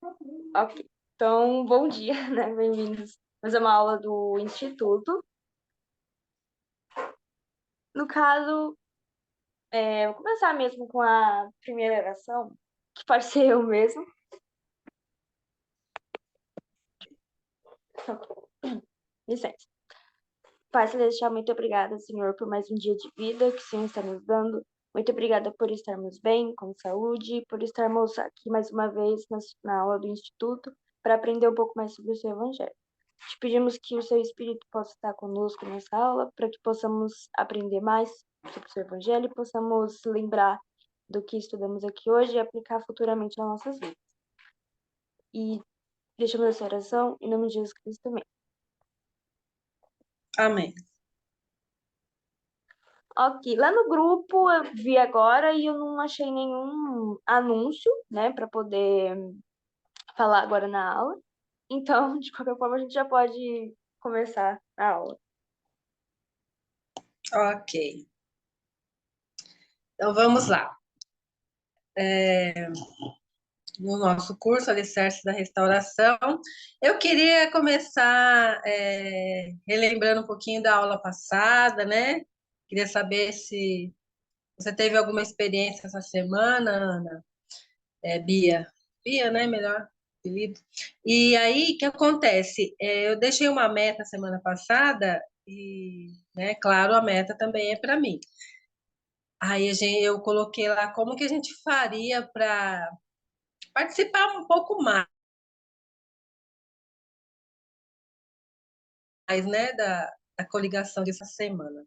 Ok. Então, bom dia, né? Bem-vindos. Fazer uma aula do Instituto. No caso, vou começar mesmo com a primeira oração, que pode ser eu mesmo. Licença. Pai Celestial, muito obrigada, Senhor, por mais um dia de vida que o Senhor está nos dando. Muito obrigada por estarmos bem, com saúde, por estarmos aqui mais uma vez na aula do Instituto para aprender um pouco mais sobre o seu Evangelho. Te pedimos que o seu Espírito possa estar conosco nessa aula, para que possamos aprender mais sobre o seu Evangelho e possamos lembrar do que estudamos aqui hoje e aplicar futuramente nas nossas vidas. E deixamos essa oração em nome de Jesus Cristo também. Amém. Ok, lá no grupo eu vi agora e eu não achei nenhum anúncio, né, para poder falar agora na aula. Então, de qualquer forma, a gente já pode começar a aula. Ok. Então, vamos lá. No nosso curso Alicerce da Restauração, eu queria começar relembrando um pouquinho da aula passada, né? Queria saber se você teve alguma experiência essa semana, Ana. Bia. Bia, né? Melhor apelido. E aí, o que acontece? Eu deixei uma meta semana passada e, né, claro, a meta também é para mim. Aí eu coloquei lá como que a gente faria para participar um pouco mais, né, da coligação dessa semana.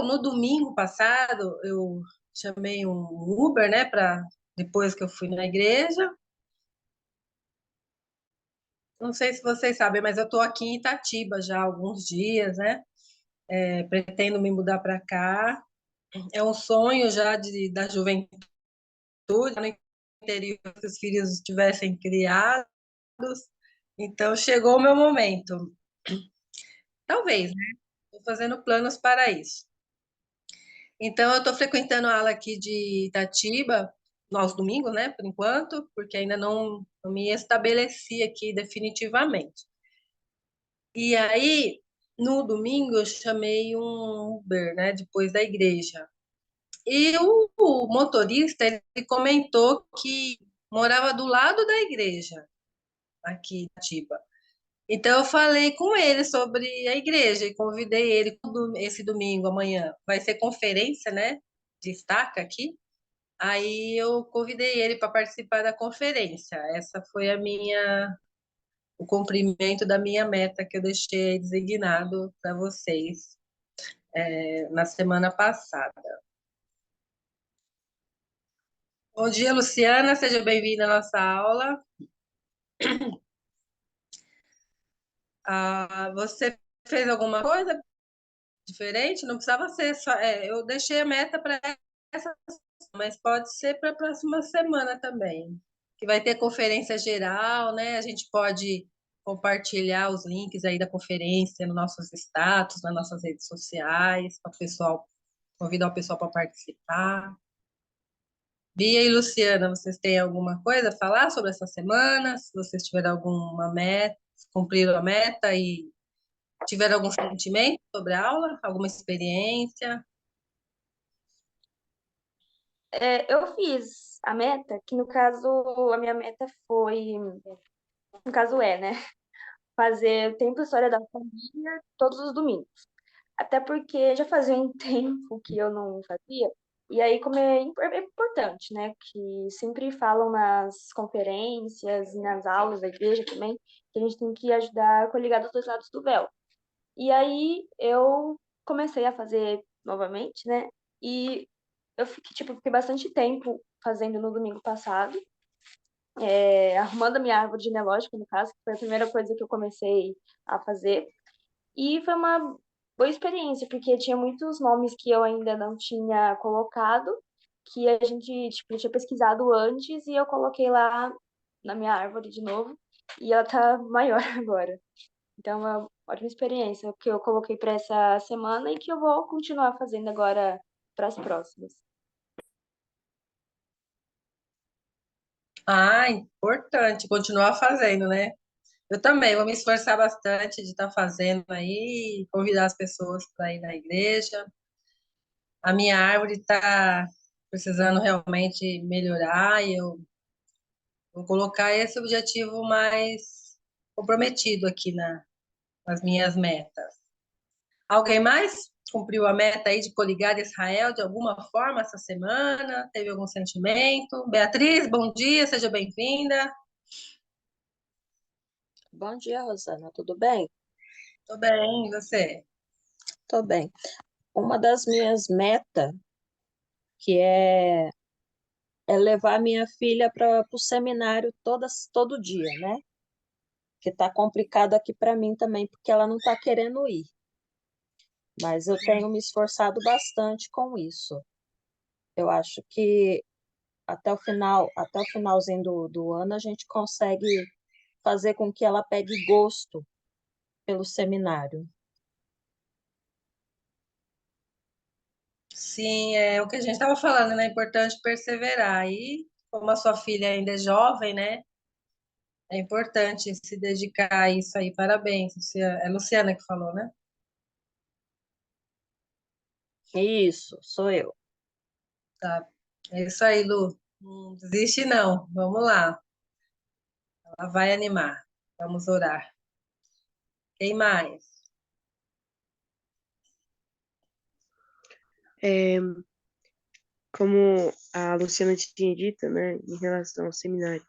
No domingo passado, eu chamei um Uber, né, para depois que eu fui na igreja. Não sei se vocês sabem, mas eu estou aqui em Itatiba já há alguns dias, né? Pretendo me mudar para cá. É um sonho já da juventude, no interior, que os filhos estivessem criados. Então, chegou o meu momento. Talvez, né? Estou fazendo planos para isso. Então, eu estou frequentando a aula aqui de Itatiba, aos domingos, né? Por enquanto, porque ainda não me estabeleci aqui definitivamente. E aí, no domingo, eu chamei um Uber, né? Depois da igreja. E o motorista, ele comentou que morava do lado da igreja, aqui em Itatiba. Então, eu falei com ele sobre a igreja e convidei ele esse domingo, amanhã. Vai ser conferência, né? Destaca aqui. Aí eu convidei ele para participar da conferência. Essa foi o cumprimento da minha meta que eu deixei designado para vocês na semana passada. Bom dia, Luciana. Seja bem-vinda à nossa aula. Você fez alguma coisa diferente? Não precisava ser só. Eu deixei a meta para essa, mas pode ser para a próxima semana também. Que vai ter conferência geral, né? A gente pode compartilhar os links aí da conferência nos nossos status, nas nossas redes sociais, para o pessoal, convidar o pessoal para participar. Bia e Luciana, vocês têm alguma coisa a falar sobre essa semana? Se vocês tiverem alguma meta, cumpriram a meta e tiveram algum sentimento sobre a aula? Alguma experiência? Eu fiz a meta, que no caso, a minha meta foi, no caso né? Fazer o Tempo e História da Família todos os domingos. Até porque já fazia um tempo que eu não fazia, e aí como é importante, né? Que sempre falam nas conferências e nas aulas da igreja também, que a gente tem que ajudar a coligar dos dois lados do véu. E aí eu comecei a fazer novamente, né? E eu fiquei bastante tempo fazendo no domingo passado, arrumando a minha árvore genealógica, no caso, que foi a primeira coisa que eu comecei a fazer. E foi uma boa experiência, porque tinha muitos nomes que eu ainda não tinha colocado, que a gente, tipo, já tinha pesquisado antes, e eu coloquei lá na minha árvore de novo, e ela tá maior agora. Então, é uma ótima experiência que eu coloquei para essa semana e que eu vou continuar fazendo agora para as próximas. Ah, importante continuar fazendo, né? Eu também vou me esforçar bastante de estar fazendo aí, convidar as pessoas para ir na igreja. A minha árvore está precisando realmente melhorar e eu vou colocar esse objetivo mais comprometido aqui nas minhas metas. Alguém mais cumpriu a meta aí de coligar Israel de alguma forma essa semana? Teve algum sentimento? Beatriz, bom dia, seja bem-vinda. Bom dia, Rosana. Tudo bem? Tô bem, e você? Tô bem. Uma das minhas metas, que é levar minha filha para o seminário todo dia, né? Que tá complicado aqui para mim também, porque ela não tá querendo ir. Mas eu tenho me esforçado bastante com isso. Eu acho que até o finalzinho do ano, a gente consegue fazer com que ela pegue gosto pelo seminário. Sim, é o que a gente estava falando, né? É importante perseverar. E como a sua filha ainda é jovem, né? É importante se dedicar a isso aí. Parabéns. É a Luciana que falou, né? Isso, sou eu. Tá. É isso aí, Lu. Não desiste, não. Vamos lá. Ela vai animar. Vamos orar. Quem mais? É, como a Luciana tinha dito, né, em relação ao seminário,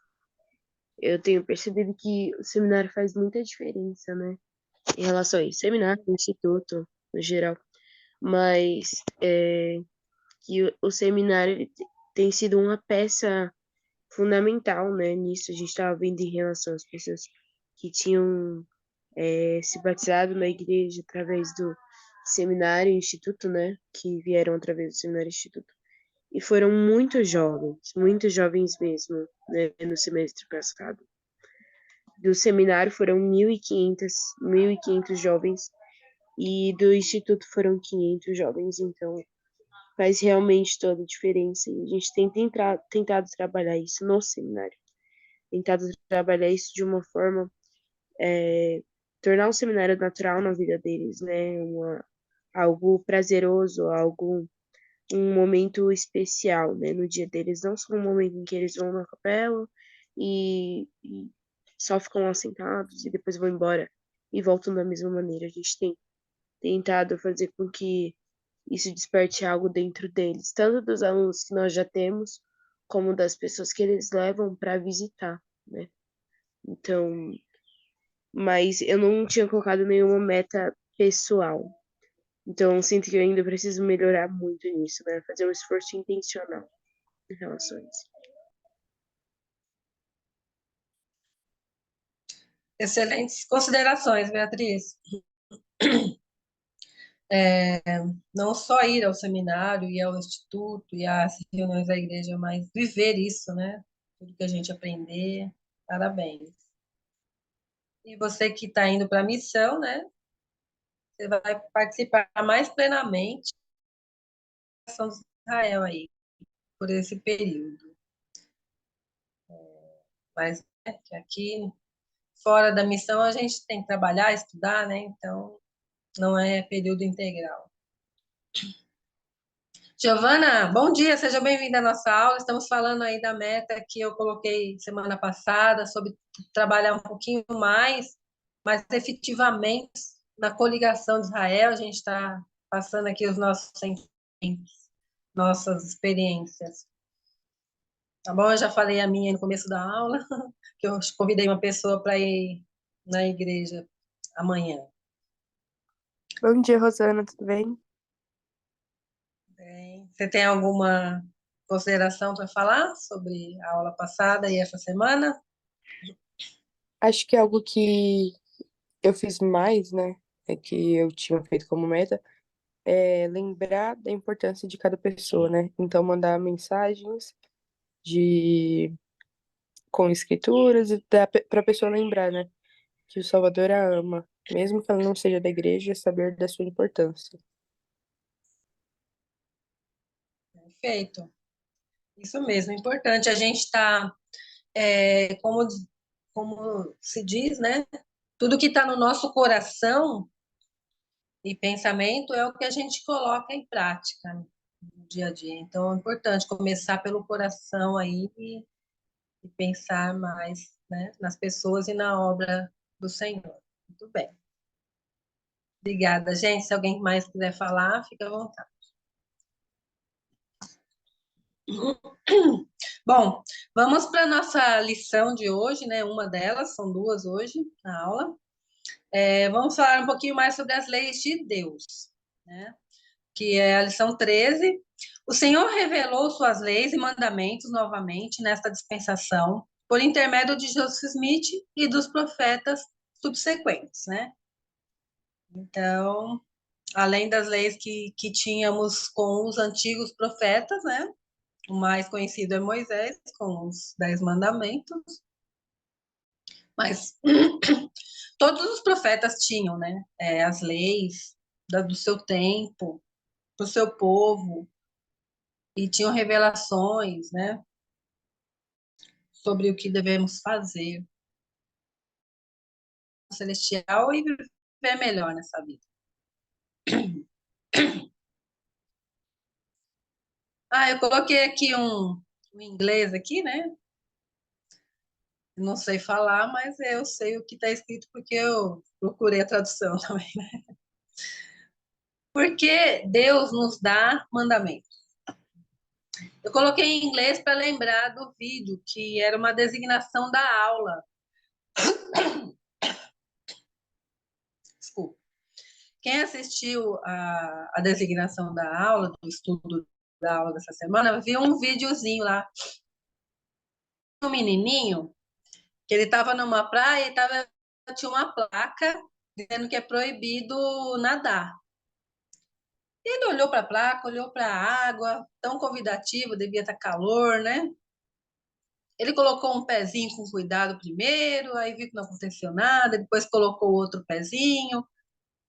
eu tenho percebido que o seminário faz muita diferença, né, em relação a isso, seminário, instituto, no geral, mas que o seminário ele tem sido uma peça fundamental, né, nisso a gente estava vendo em relação às pessoas que tinham se batizado na igreja através do seminário e instituto, né, que vieram através do seminário e instituto. E foram muito jovens mesmo, né, no semestre passado. Do seminário foram 1.500 jovens e do instituto foram 500 jovens, então faz realmente toda a diferença. E a gente tem tentado trabalhar isso no seminário, tentado trabalhar isso de uma forma, tornar o seminário natural na vida deles, né, algo prazeroso, algo um momento especial, né, no dia deles, não só um momento em que eles vão na capela e só ficam lá sentados e depois vão embora e voltam da mesma maneira. A gente tem tentado fazer com que isso desperte algo dentro deles, tanto dos alunos que nós já temos, como das pessoas que eles levam para visitar, né? Então, mas eu não tinha colocado nenhuma meta pessoal. Então, eu sinto que eu ainda preciso melhorar muito nisso, né? Fazer um esforço intencional em relação a isso. Excelentes considerações, Beatriz. Não só ir ao seminário e ao instituto e às reuniões da igreja, mas viver isso, né? Tudo que a gente aprender. Parabéns. E você que está indo para a missão, né? Você vai participar mais plenamente da ação de Israel aí, por esse período. Mas né, que aqui, fora da missão, a gente tem que trabalhar, estudar, né? Então, não é período integral. Giovana, bom dia, seja bem-vinda à nossa aula. Estamos falando aí da meta que eu coloquei semana passada, sobre trabalhar um pouquinho mais efetivamente na coligação de Israel. A gente está passando aqui os nossos sentimentos, nossas experiências. Tá bom? Eu já falei a minha no começo da aula, que eu convidei uma pessoa para ir na igreja amanhã. Bom dia, Rosana, tudo bem? Bem, você tem alguma consideração para falar sobre a aula passada e essa semana? Acho que algo que eu fiz mais, né, que eu tinha feito como meta, é lembrar da importância de cada pessoa, né? Então, mandar mensagens de com escrituras e para a pessoa lembrar, né, que o Salvador a ama, mesmo que ela não seja da igreja, saber da sua importância. Perfeito. Isso mesmo, é importante a gente estar como se diz, né? Tudo que está no nosso coração e pensamento é o que a gente coloca em prática no dia a dia. Então, é importante começar pelo coração aí e pensar mais, né, nas pessoas e na obra do Senhor. Muito bem. Obrigada, gente. Se alguém mais quiser falar, fica à vontade. Bom, vamos para a nossa lição de hoje, né? Uma delas, são duas hoje na aula. Vamos falar um pouquinho mais sobre as leis de Deus, né? Que é a lição 13. O Senhor revelou suas leis e mandamentos novamente nesta dispensação, por intermédio de Joseph Smith e dos profetas subsequentes, né? Então, além das leis que tínhamos com os antigos profetas, né? O mais conhecido é Moisés, com os 10 mandamentos, mas todos os profetas tinham, né? As leis do seu tempo, para o seu povo, e tinham revelações, né? Sobre o que devemos fazer celestial e viver melhor nessa vida. Eu coloquei aqui um inglês aqui, né? Não sei falar, mas eu sei o que está escrito porque eu procurei a tradução também. Porque Deus nos dá mandamentos. Eu coloquei em inglês para lembrar do vídeo, que era uma designação da aula. Desculpa. Quem assistiu a designação da aula, do estudo da aula dessa semana, viu um videozinho lá. Um menininho, que ele estava numa praia e tinha uma placa dizendo que é proibido nadar. Ele olhou para a placa, olhou para a água, tão convidativo, devia estar calor, né? Ele colocou um pezinho com cuidado primeiro, aí viu que não aconteceu nada, depois colocou outro pezinho,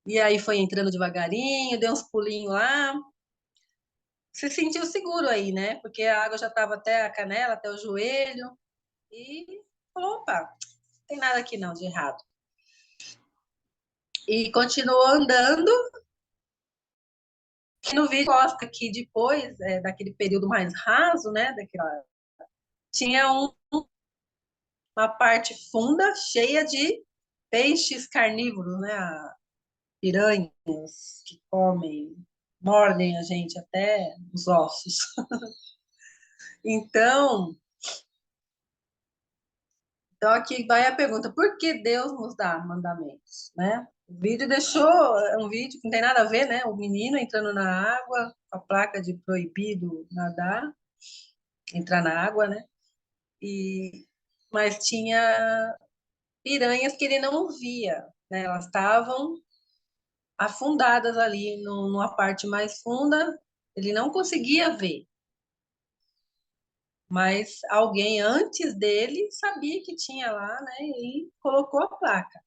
e aí foi entrando devagarinho, deu uns pulinhos lá. Se sentiu seguro aí, né? Porque a água já estava até a canela, até o joelho, e falou, opa, não tem nada aqui não de errado. E continuou andando. E no vídeo mostra que depois daquele período mais raso, né? Tinha uma parte funda cheia de peixes carnívoros, né? Piranhas que comem, mordem a gente até os ossos. Então, aqui vai a pergunta: por que Deus nos dá mandamentos, né? O vídeo deixou um vídeo que não tem nada a ver, né? O menino entrando na água, com a placa de proibido nadar, entrar na água, né? Mas tinha piranhas que ele não via, né? Elas estavam afundadas ali numa parte mais funda, ele não conseguia ver. Mas alguém antes dele sabia que tinha lá, né? E colocou a placa.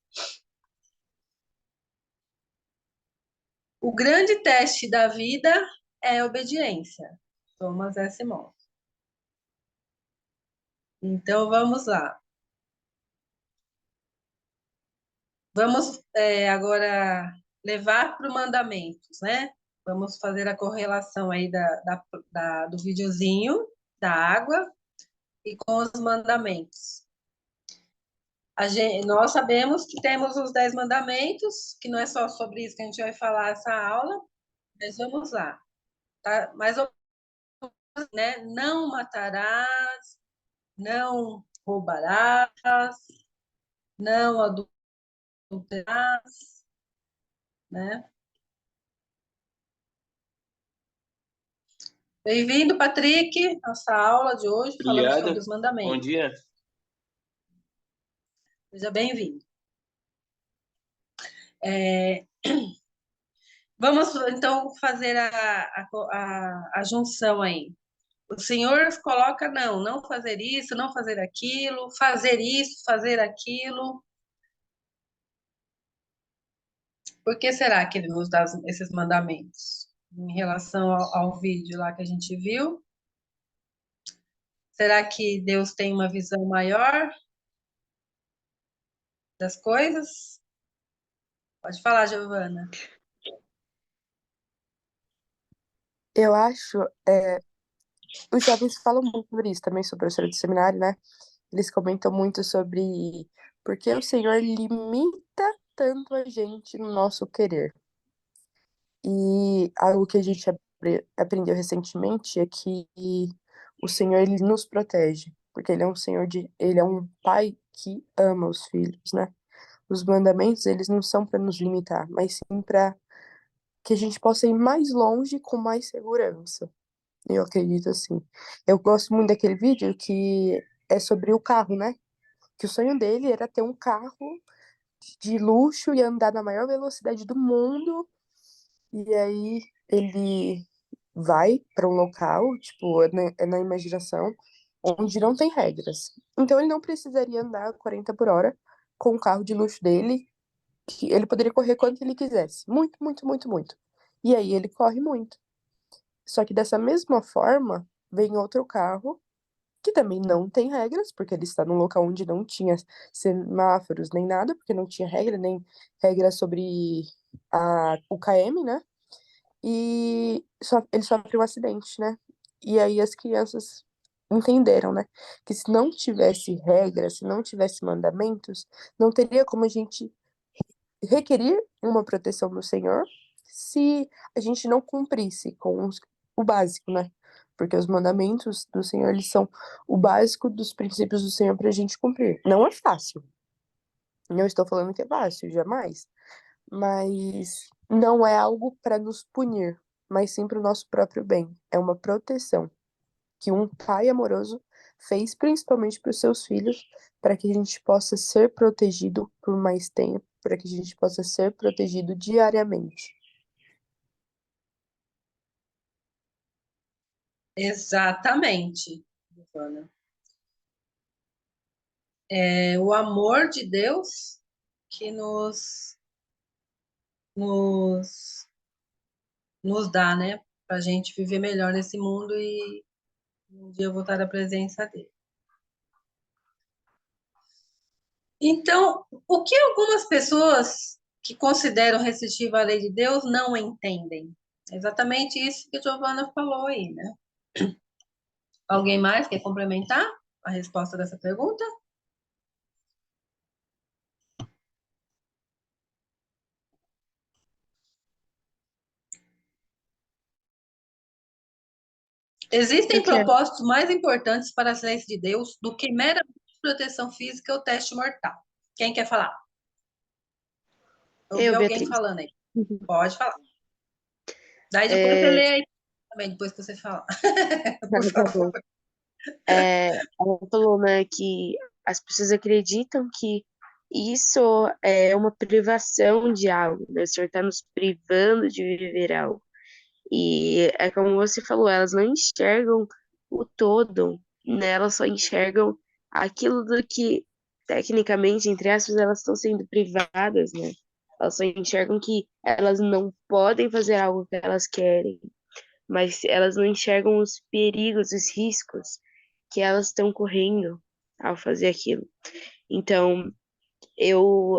O grande teste da vida é a obediência. Thomas S. Monson. Então, vamos lá. Vamos agora levar para os mandamentos, né? Vamos fazer a correlação aí do videozinho, da água, e com os mandamentos. Nós sabemos que temos os 10 mandamentos, que não é só sobre isso que a gente vai falar essa aula, mas vamos lá. Tá? Mais ou menos, né? Não matarás, não roubarás, não adulterarás, né? Bem-vindo, Patrick, nossa aula de hoje, falando sobre Obrigado. os Bom mandamentos. dia. Seja bem-vindo. Vamos, então, fazer a junção aí. O Senhor coloca, não fazer isso, não fazer aquilo, fazer isso, fazer aquilo. Por que será que ele nos dá esses mandamentos? Em relação ao vídeo lá que a gente viu, Será que Deus tem uma visão maior das coisas? Pode falar, Giovana. Eu acho, os jovens falam muito sobre isso também, sobre o professor de seminário, né? Eles comentam muito sobre por que o Senhor limita tanto a gente no nosso querer. E algo que a gente aprendeu recentemente é que o Senhor ele nos protege, porque ele é um ele é um pai que ama os filhos, né? Os mandamentos, eles não são para nos limitar, mas sim para que a gente possa ir mais longe com mais segurança. Eu acredito assim. Eu gosto muito daquele vídeo que é sobre o carro, né? Que o sonho dele era ter um carro de luxo e andar na maior velocidade do mundo. E aí ele vai para um local, tipo, é na imaginação, onde não tem regras. Então ele não precisaria andar 40 por hora com o carro de luxo dele, que ele poderia correr quanto ele quisesse. Muito, muito, muito, muito. E aí ele corre muito. Só que dessa mesma forma, vem outro carro que também não tem regras, porque ele está num local onde não tinha semáforos nem nada, porque não tinha regra, nem regra sobre o KM, né? E ele sofre um acidente, né? E aí as crianças entenderam, né? Que se não tivesse regras, se não tivesse mandamentos, não teria como a gente requerir uma proteção do Senhor se a gente não cumprisse com o básico, né? Porque os mandamentos do Senhor, eles são o básico dos princípios do Senhor para a gente cumprir. Não é fácil. Não estou falando que é fácil, jamais. Mas não é algo para nos punir, mas sim para o nosso próprio bem. É uma proteção que um pai amoroso fez principalmente para os seus filhos, para que a gente possa ser protegido por mais tempo, para que a gente possa ser protegido diariamente. Exatamente, Giovana. É o amor de Deus que nos, nos dá, né? Para a gente viver melhor nesse mundo e um dia voltar à presença dele. Então, o que algumas pessoas que consideram restritiva a lei de Deus não entendem? É exatamente isso que a Giovana falou aí, né? Alguém mais quer complementar a resposta dessa pergunta? Existem Eu quero. propósitos mais importantes para as leis de Deus do que meramente proteção física ou teste mortal. Quem quer falar? Eu ouvi Eu, alguém Beatriz. falando aí. Pode falar. Daí depois você É, lê aí também, depois que você falar. Por tá favor. bom. Ela falou, né, que as pessoas acreditam que isso é uma privação de algo, né? O Senhor está nos privando de viver algo. E é como você falou, elas não enxergam o todo, né? Elas só enxergam aquilo do que, tecnicamente, entre aspas, elas estão sendo privadas, né? Elas só enxergam que elas não podem fazer algo que elas querem, mas elas não enxergam os perigos, os riscos que elas estão correndo ao fazer aquilo. Então,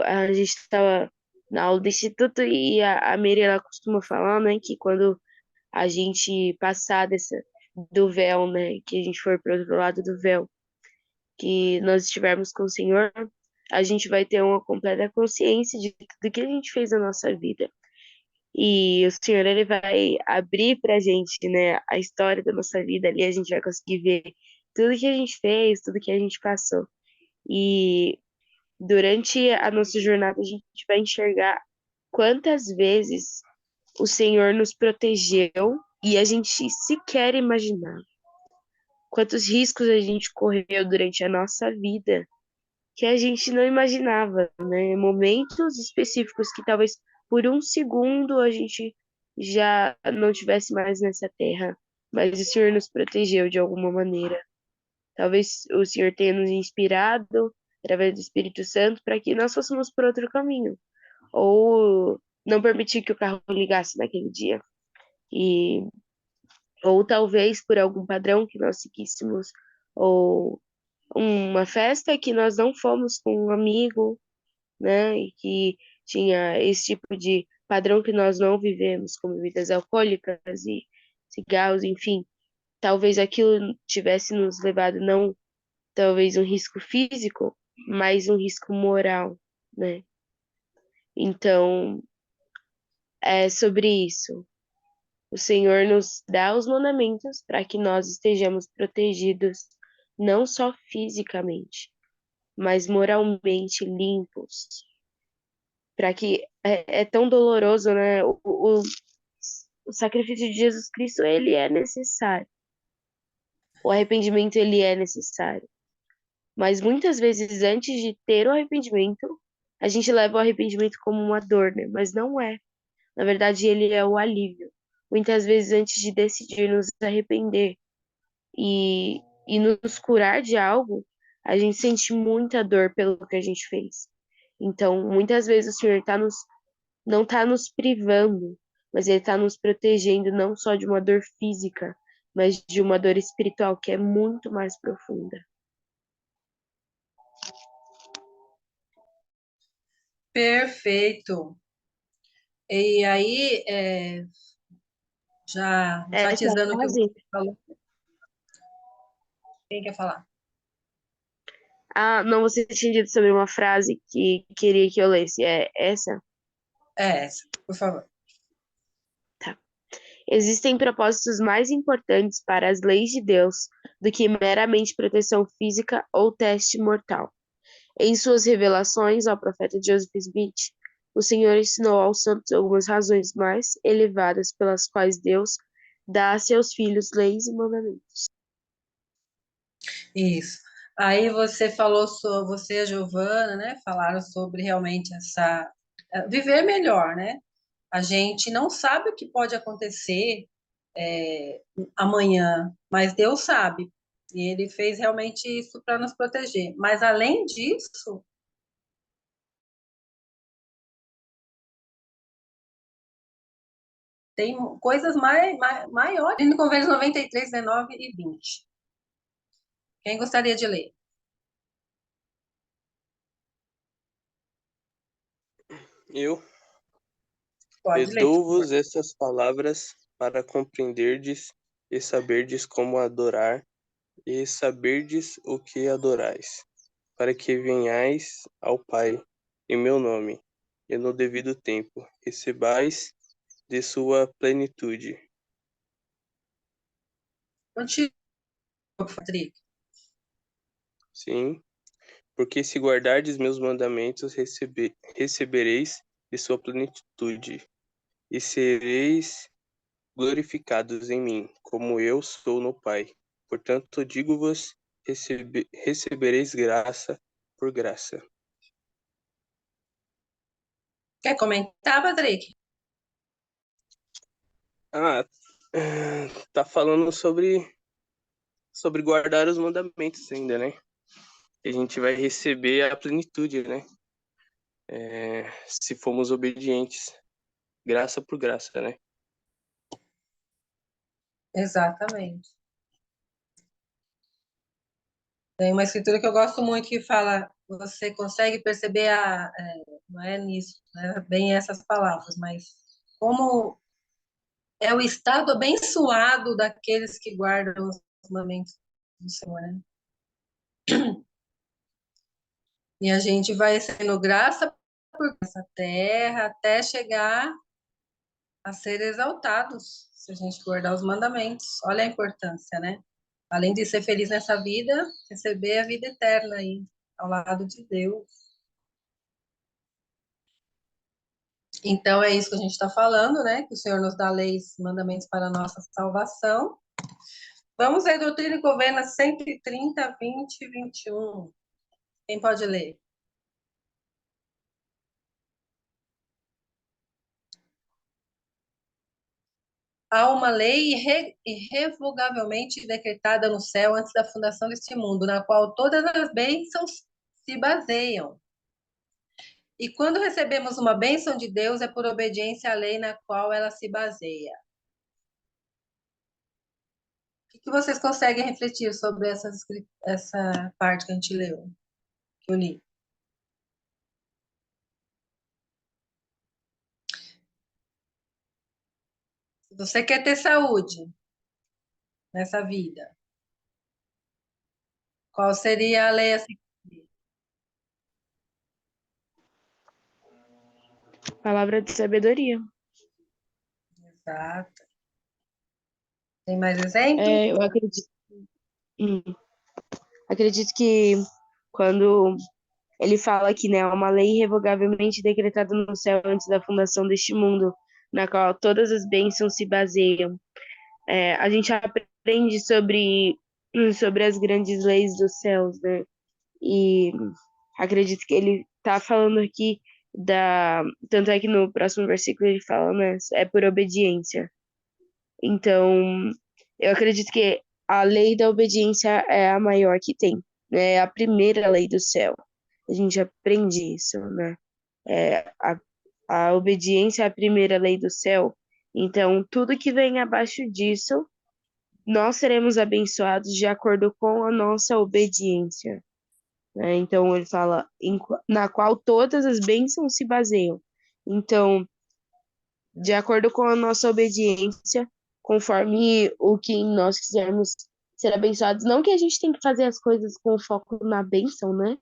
a gente estava na aula do instituto e a Mary, ela costuma falar, né, que quando a gente passar do véu, né, que a gente for para o outro lado do véu, que nós estivermos com o Senhor, a gente vai ter uma completa consciência do que a gente fez na nossa vida. E o Senhor, ele vai abrir pra gente, né, a história da nossa vida ali, a gente vai conseguir ver tudo que a gente fez, tudo que a gente passou. E durante a nossa jornada, a gente vai enxergar quantas vezes o Senhor nos protegeu e a gente sequer imaginar. Quantos riscos a gente correu durante a nossa vida que a gente não imaginava, né? Momentos específicos que talvez por um segundo a gente já não tivesse mais nessa terra, mas o Senhor nos protegeu de alguma maneira. Talvez o Senhor tenha nos inspirado através do Espírito Santo para que nós fôssemos por outro caminho, ou não permitir que o carro ligasse naquele dia. E ou talvez por algum padrão que nós seguíssemos, ou uma festa que nós não fomos com um amigo, né? E que tinha esse tipo de padrão que nós não vivemos, como bebidas alcoólicas e cigarros, enfim. Talvez aquilo tivesse nos levado não talvez um risco físico, mas um risco moral, né? Então, é sobre isso. O Senhor nos dá os mandamentos para que nós estejamos protegidos, não só fisicamente, mas moralmente limpos. Para que é tão doloroso, né? O sacrifício de Jesus Cristo, ele é necessário. O arrependimento, ele é necessário. Mas muitas vezes, antes de ter o arrependimento, a gente leva o arrependimento como uma dor, né? Mas não é. Na verdade, ele é o alívio. Muitas vezes, antes de decidir nos arrepender e nos curar de algo, a gente sente muita dor pelo que a gente fez. Então, muitas vezes o Senhor não está nos privando, mas Ele está nos protegendo não só de uma dor física, mas de uma dor espiritual que é muito mais profunda. Perfeito. E aí, já Essa enfatizando o que você frase. falou, quem quer falar? Ah, não, você tinha dito sobre uma frase que queria que eu lesse. É essa? É essa, por favor. Tá. Existem propósitos mais importantes para as leis de Deus do que meramente proteção física ou teste mortal. Em suas revelações ao profeta Joseph Smith, o Senhor ensinou aos santos algumas razões mais elevadas pelas quais Deus dá a seus filhos leis e mandamentos. Isso. Aí você falou sobre, você e a Giovana, né, falaram sobre realmente essa viver melhor, né? A gente não sabe o que pode acontecer amanhã, mas Deus sabe. E Ele fez realmente isso para nos proteger. Mas além disso, tem coisas maiores. Em Convênios 93, 19 e 20. Quem gostaria de ler? Eu Pode ler, por favor. dou-vos estas palavras para compreenderdes e saberdes como adorar e saberdes o que adorais, para que venhais ao Pai em meu nome, e no devido tempo recebais de sua plenitude. Continua, Patrick. Sim, porque se guardardes meus mandamentos, recebereis de sua plenitude, e sereis glorificados em mim, como eu sou no Pai. Portanto, digo-vos, recebereis graça por graça. Quer comentar, Patrick? Ah, tá falando sobre guardar os mandamentos ainda, né? Que a gente vai receber a plenitude, né? Se formos obedientes, graça por graça, né? Exatamente. Tem uma escritura que eu gosto muito que fala, você consegue perceber não é nisso, né, bem essas palavras, mas como é o estado abençoado daqueles que guardam os mandamentos do Senhor, né? E a gente vai sendo graça por essa terra até chegar a ser exaltados, se a gente guardar os mandamentos. Olha a importância, né? Além de ser feliz nessa vida, receber a vida eterna aí, ao lado de Deus. Então, é isso que a gente está falando, né? Que o Senhor nos dá leis, mandamentos para a nossa salvação. Vamos ler Doutrina e Convênios 130, 20 e 21. Quem pode ler? Há uma lei irrevogavelmente decretada no céu antes da fundação deste mundo, na qual todas as bênçãos se baseiam. E quando recebemos uma bênção de Deus, é por obediência à lei na qual ela se baseia. que vocês conseguem refletir sobre essa parte que a gente leu, que eu li? Se você quer ter saúde nessa vida, qual seria a lei a seguir? Palavra de sabedoria. Exato. Tem mais exemplo? Eu hum, acredito que quando ele fala que, né, é uma lei irrevogavelmente decretada no céu antes da fundação deste mundo, na qual todas as bênçãos se baseiam. A gente aprende sobre as grandes leis dos céus, né? E acredito que ele está falando aqui tanto é que no próximo versículo ele fala, né, é por obediência. Então, eu acredito que a lei da obediência é a maior que tem, né? É a primeira lei do céu. A gente aprende isso, né? É, a obediência é a primeira lei do céu. Então, tudo que vem abaixo disso, nós seremos abençoados de acordo com a nossa obediência, né? Então, ele fala na qual todas as bênçãos se baseiam. Então, de acordo com a nossa obediência, conforme o que nós quisermos ser abençoados. Não que a gente tem que fazer as coisas com foco na bênção, né?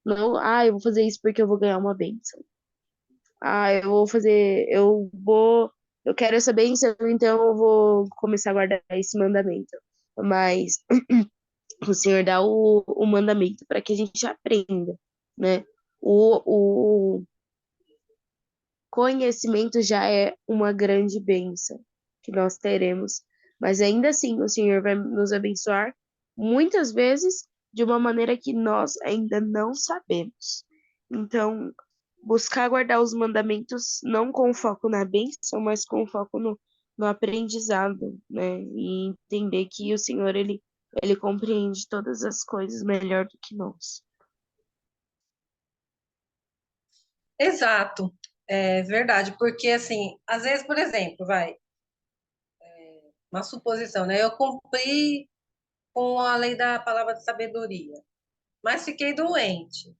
Não, eu vou fazer isso porque eu vou ganhar uma bênção. Eu quero essa bênção, então eu vou começar a guardar esse mandamento. Mas o Senhor dá o mandamento para que a gente aprenda, né? O conhecimento já é uma grande bênção que nós teremos, mas ainda assim o Senhor vai nos abençoar muitas vezes de uma maneira que nós ainda não sabemos. Então, buscar guardar os mandamentos não com foco na bênção, mas com foco no aprendizado, né? E entender que o Senhor, ele compreende todas as coisas melhor do que nós. Exato, é verdade, porque assim, às vezes, por exemplo, uma suposição, né? Eu cumpri com a lei da palavra de sabedoria, mas fiquei doente.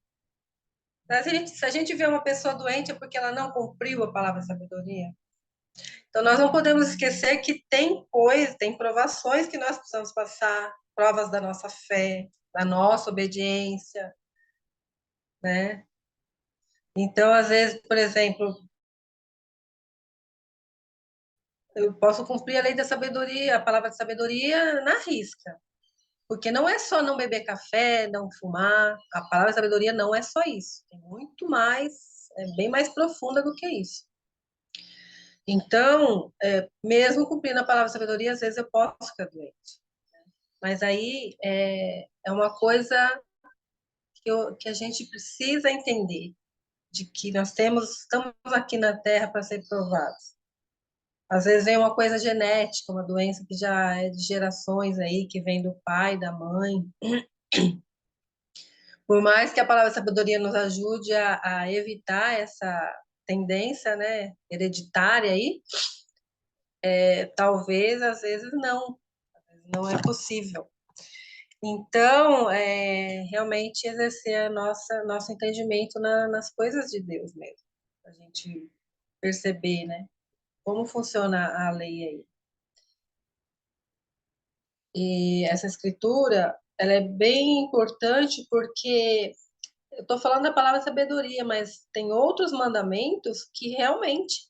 Se a gente vê uma pessoa doente é porque ela não cumpriu a palavra de sabedoria. Então, nós não podemos esquecer que tem coisas, tem provações que nós precisamos passar, provas da nossa fé, da nossa obediência, né? Então, às vezes, por exemplo, eu posso cumprir a lei da sabedoria, a palavra de sabedoria na risca, porque não é só não beber café, não fumar, a palavra de sabedoria não é só isso, tem muito mais, é bem mais profunda do que isso. Então, mesmo cumprindo a palavra de sabedoria, às vezes eu posso ficar doente. Mas aí é uma coisa que a gente precisa entender, de que estamos aqui na Terra para ser provados. Às vezes vem uma coisa genética, uma doença que já é de gerações aí, que vem do pai, da mãe. Por mais que a palavra sabedoria nos ajude a evitar essa tendência, né, hereditária aí, talvez, às vezes, não é possível. Então, realmente exercer nosso entendimento nas coisas de Deus mesmo, a gente perceber, né, como funciona a lei aí. E essa escritura, ela é bem importante porque eu estou falando da palavra sabedoria, mas tem outros mandamentos que realmente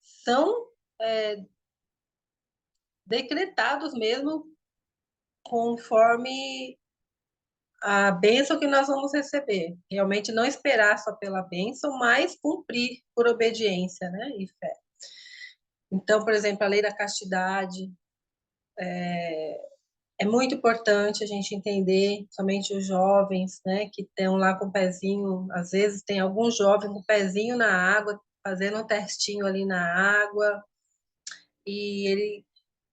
são decretados mesmo conforme a bênção que nós vamos receber. Realmente não esperar só pela bênção, mas cumprir por obediência, né, e fé. Então, por exemplo, a lei da castidade é muito importante a gente entender, somente os jovens, né, que estão lá com o pezinho, às vezes tem algum jovem com o pezinho na água, fazendo um testinho ali na água, e ele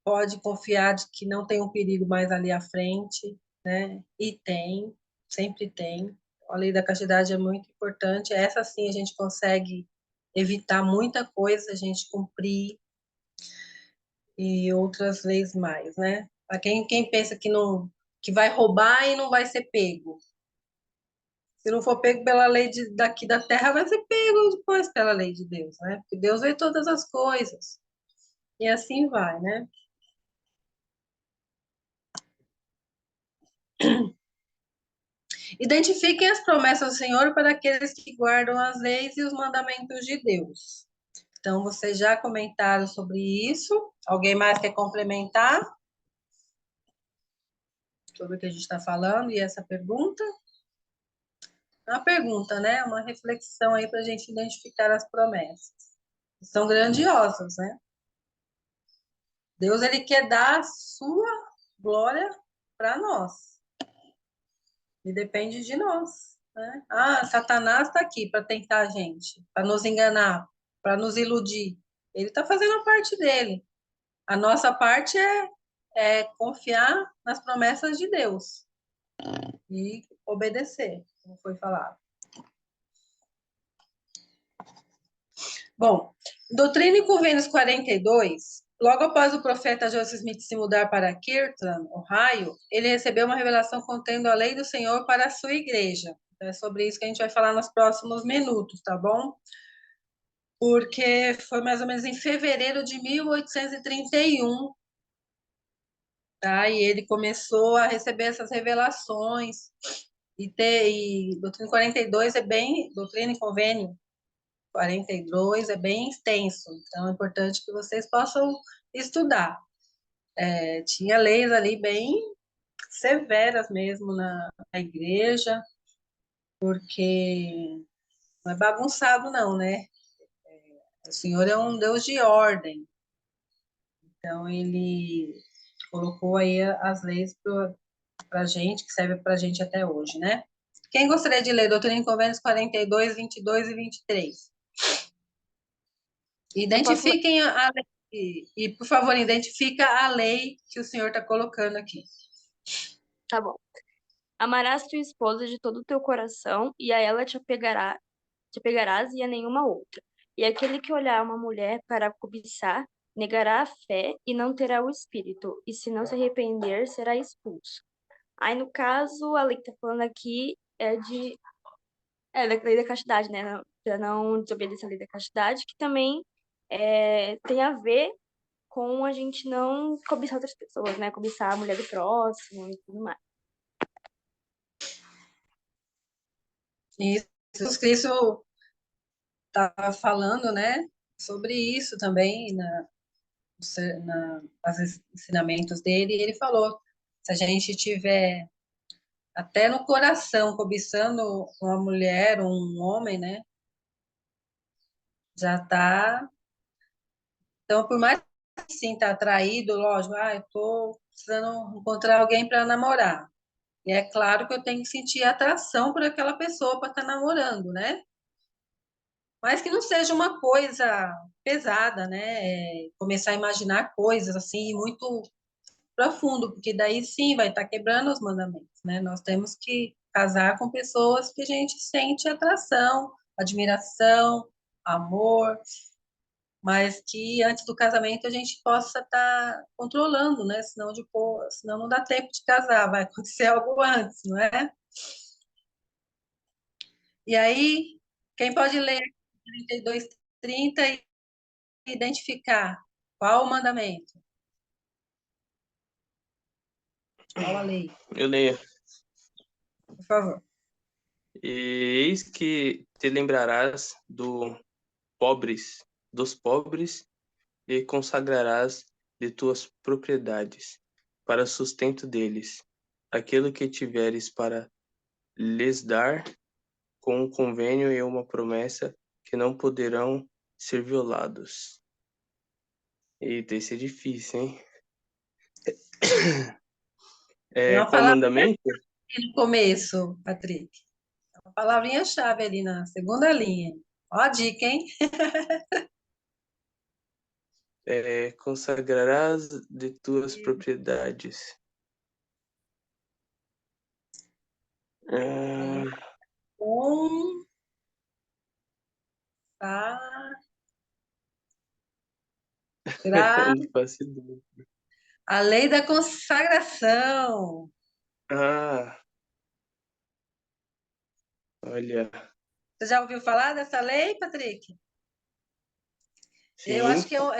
pode confiar de que não tem um perigo mais ali à frente, né? E tem, sempre tem. A lei da castidade é muito importante. Essa sim a gente consegue evitar muita coisa, a gente cumprir e outras leis mais, né? Para quem pensa que não, que vai roubar e não vai ser pego. Se não for pego pela lei daqui da terra, vai ser pego depois pela lei de Deus, né? Porque Deus vê todas as coisas. E assim vai, né? Identifiquem as promessas do Senhor para aqueles que guardam as leis e os mandamentos de Deus. Então, vocês já comentaram sobre isso. Alguém mais quer complementar sobre o que a gente está falando e essa pergunta? É uma pergunta, né? Uma reflexão aí para a gente identificar as promessas. São grandiosas, né? Deus, ele quer dar a sua glória para nós. E depende de nós, né? Ah, Satanás está aqui para tentar a gente, para nos enganar, para nos iludir. Ele está fazendo a parte dele. A nossa parte é confiar nas promessas de Deus e obedecer, como foi falado. Bom, Doutrina e Convênios 42, logo após o profeta Joseph Smith se mudar para Kirtland, Ohio, ele recebeu uma revelação contendo a lei do Senhor para a sua igreja. É sobre isso que a gente vai falar nos próximos minutos, tá bom? Porque foi mais ou menos em fevereiro de 1831, tá? E ele começou a receber essas revelações. E Doutrina 42 é bem, Doutrina e Convênio 42 é bem extenso, então é importante que vocês possam estudar. Tinha leis ali bem severas mesmo na igreja, porque não é bagunçado não, né? O Senhor é um Deus de ordem, então ele colocou aí as leis para a gente, que serve para a gente até hoje, né? Quem gostaria de ler Doutrina e Convênios 42, 22 e 23? Eu posso. Identifiquem a lei e, por favor, identifica a lei que o senhor está colocando aqui. Tá bom. Amarás tua esposa de todo o teu coração, e a ela te apegarás e a nenhuma outra. E aquele que olhar uma mulher para cobiçar, negará a fé e não terá o espírito, e se não se arrepender, será expulso. Aí, no caso, a lei que tá falando aqui da lei da castidade, né? Pra não desobedecer a lei da castidade, que também tem a ver com a gente não cobiçar outras pessoas, né? Cobiçar a mulher do próximo e tudo mais. E Jesus Cristo estava falando, né, sobre isso também nos ensinamentos dele, e ele falou, se a gente tiver até no coração cobiçando uma mulher ou um homem, né, já está. Então, por mais que sinta atraído, lógico, eu estou precisando encontrar alguém para namorar. E é claro que eu tenho que sentir atração por aquela pessoa para estar namorando, né? Mas que não seja uma coisa pesada, né? Começar a imaginar coisas assim muito profundo, porque daí sim vai estar quebrando os mandamentos, né? Nós temos que casar com pessoas que a gente sente atração, admiração, amor, mas que antes do casamento a gente possa estar controlando, né? Senão não dá tempo de casar, vai acontecer algo antes, não é? E aí, quem pode ler 32, 30 e identificar qual o mandamento? Qual a lei? Eu leio. Por favor. E eis que te lembrarás dos pobres, e consagrarás de tuas propriedades, para sustento deles, aquilo que tiveres para lhes dar, com um convênio e uma promessa que não poderão ser violados. Eita, esse é difícil, hein? Tem uma Qual palavrinha mandamento? no começo, Patrick. Uma palavrinha-chave ali na segunda linha. Ó a dica, hein? Consagrarás de tuas propriedades. Com a Não faço ideia. A lei da consagração. Ah, olha, Você já ouviu falar dessa lei, Patrick? Eu sim, acho que o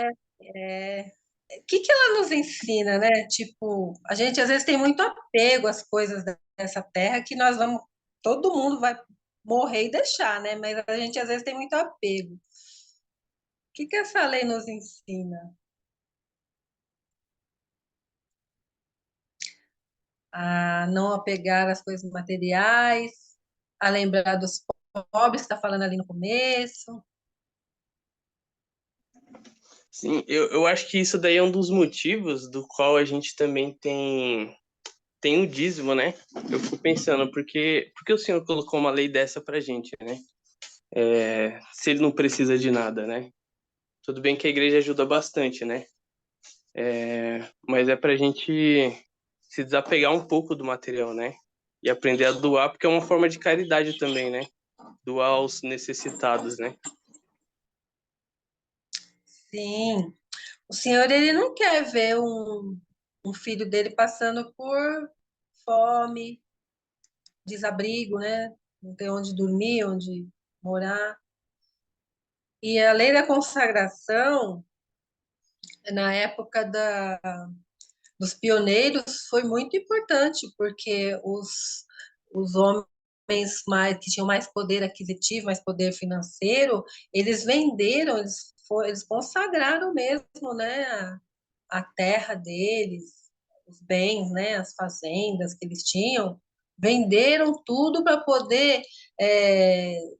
que ela nos ensina, né? Tipo, a gente às vezes tem muito apego às coisas dessa terra que nós vamos, todo mundo vai morrer e deixar, né? Mas a gente às vezes tem muito apego. O que essa lei nos ensina? A não apegar às coisas materiais, a lembrar dos pobres, que está falando ali no começo. sim, eu acho que isso daí é um dos motivos do qual a gente também tem o dízimo, né? Eu fico pensando, porque o Senhor colocou uma lei dessa pra gente, né? Se ele não precisa de nada, né? Tudo bem que a igreja ajuda bastante, né? Mas é pra gente se desapegar um pouco do material, né? E aprender a doar, porque é uma forma de caridade também, né? Doar aos necessitados, né? Sim, o Senhor ele não quer ver um filho dele passando por fome, desabrigo, né? Não ter onde dormir, onde morar. E a lei da consagração, na época dos pioneiros, foi muito importante, porque os homens que tinham mais poder aquisitivo, mais poder financeiro, eles venderam, eles consagraram mesmo, né, a terra deles, os bens, né, as fazendas que eles tinham, venderam tudo para poder.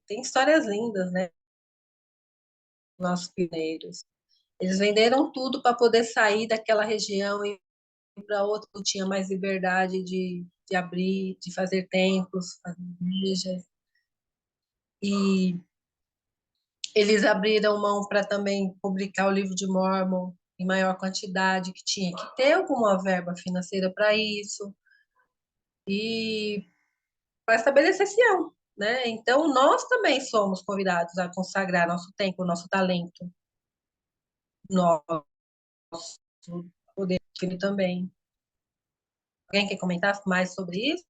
Tem histórias lindas, né, nossos pioneiros. Eles venderam tudo para poder sair daquela região e ir para outra que tinha mais liberdade de abrir, de fazer templos, fazer igrejas. E eles abriram mão para também publicar o livro de Mórmon em maior quantidade, que tinha que ter alguma verba financeira para isso. E para estabelecer Sião, né? Então, nós também somos convidados a consagrar nosso tempo, nosso talento, nosso poder filho também. Alguém quer comentar mais sobre isso?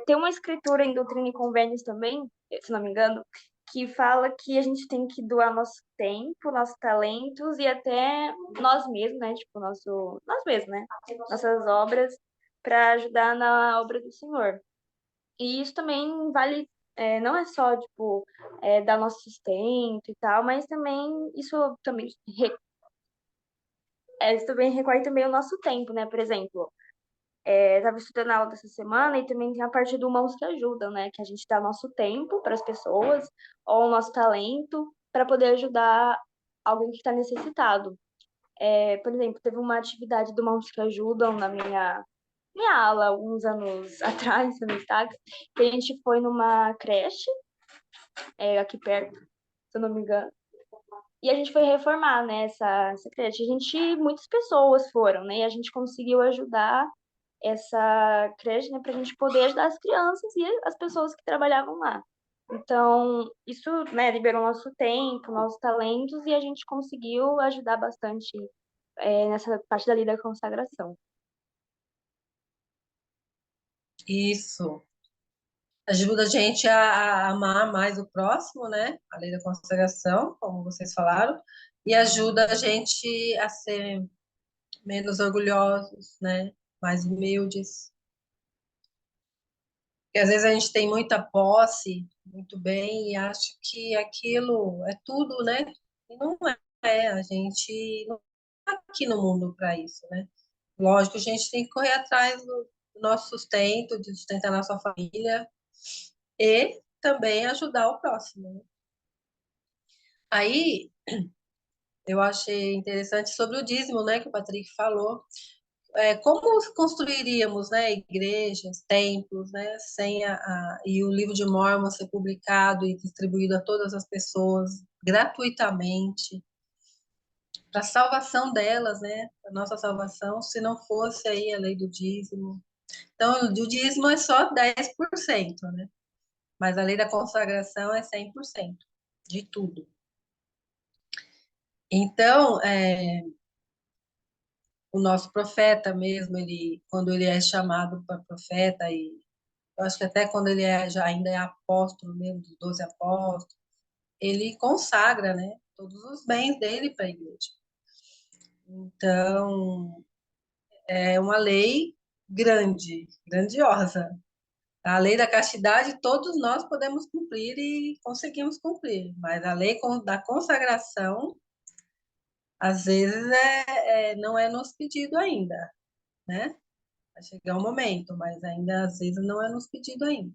Tem uma escritura em Doutrina e Convênios também, se não me engano, que fala que a gente tem que doar nosso tempo, nossos talentos e até nós mesmos, né? Tipo, nós mesmos, né? Nossas obras para ajudar na obra do Senhor. E isso também vale, não é só, tipo, dar nosso sustento e tal, mas também isso também requer também o nosso tempo, né? Por exemplo, estava estudando a aula dessa semana e também tem a parte do Mãos que Ajudam, né? Que a gente dá nosso tempo para as pessoas ou o nosso talento para poder ajudar alguém que está necessitado. Por exemplo, teve uma atividade do Mãos que Ajudam na minha aula, alguns anos atrás, no Instagram, que a gente foi numa creche, aqui perto, se eu não me engano. E a gente foi reformar, né, essa creche. Muitas pessoas foram, né, e a gente conseguiu ajudar essa creche, né, para a gente poder ajudar as crianças e as pessoas que trabalhavam lá. Então, isso, né, liberou nosso tempo, nossos talentos, e a gente conseguiu ajudar bastante nessa parte dali da consagração. Isso. Ajuda a gente a amar mais o próximo, né? A lei da consagração, como vocês falaram, e ajuda a gente a ser menos orgulhosos, né? Mais humildes. Porque às vezes a gente tem muita posse, muito bem, e acha que aquilo é tudo, né? E não é. A gente não está aqui no mundo para isso, né? Lógico, a gente tem que correr atrás do nosso sustento, de sustentar nossa família e também ajudar o próximo, né? Aí eu achei interessante sobre o dízimo, né, que o Patrick falou. Como construiríamos, né, igrejas, templos, né, sem e o livro de Mórmon ser publicado e distribuído a todas as pessoas gratuitamente para a salvação delas, né, a nossa salvação, se não fosse aí a lei do dízimo. Então, o dízimo é só 10%, né? Mas a lei da consagração é 100% de tudo. Então, o nosso profeta mesmo, quando ele é chamado para profeta, e eu acho que até quando ele já ainda é apóstolo mesmo, dos 12 apóstolos, ele consagra, né, todos os bens dele para a igreja. Então, é uma lei grande, grandiosa. A lei da castidade todos nós podemos cumprir e conseguimos cumprir, mas a lei da consagração, às vezes, não é nos pedido ainda, né? Vai chegar um momento, mas ainda às vezes não é nos pedido ainda.